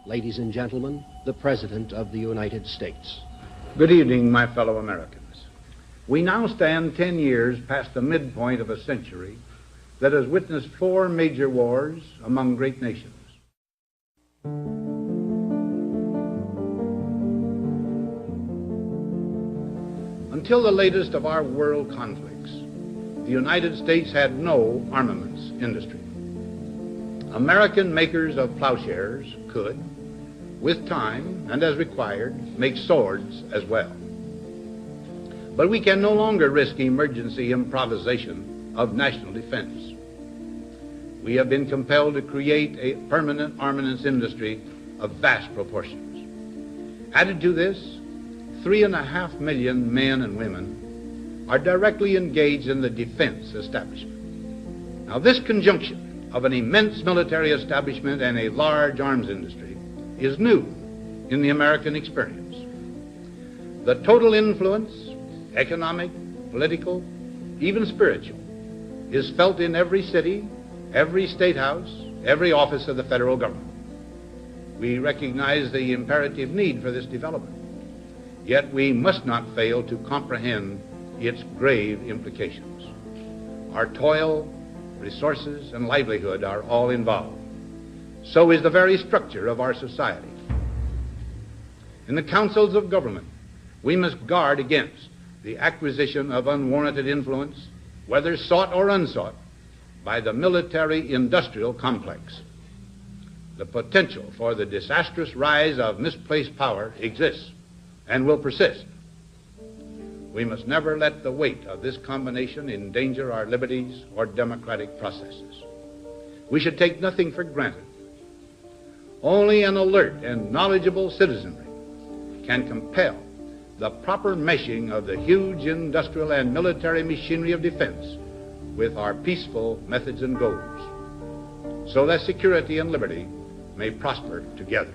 Ladies and gentlemen, the President of the United States. Good evening, my fellow Americans. We now stand 10 years past the midpoint of a century that has witnessed 4 major wars among great nations. Until the latest of our world conflicts, the United States had no armaments industry. American makers of plowshares could, with time and as required, make swords as well. But we can no longer risk emergency improvisation of national defense. We have been compelled to create a permanent armaments industry of vast proportions. Added to this, 3.5 million men and women are directly engaged in the defense establishment. Now, this conjunction of an immense military establishment and a large arms industry is new in the American experience. The total influence, economic, political, even spiritual, is felt in every city, every state house, every office of the federal government. We recognize the imperative need for this development, yet we must not fail to comprehend its grave implications. Our toil, resources, and livelihood are all involved. So is the very structure of our society. In the councils of government, we must guard against the acquisition of unwarranted influence, whether sought or unsought, by the military-industrial complex. The potential for the disastrous rise of misplaced power exists and will persist. We must never let the weight of this combination endanger our liberties or democratic processes. We should take nothing for granted. Only an alert and knowledgeable citizenry can compel the proper meshing of the huge industrial and military machinery of defense with our peaceful methods and goals, so that security and liberty may prosper together.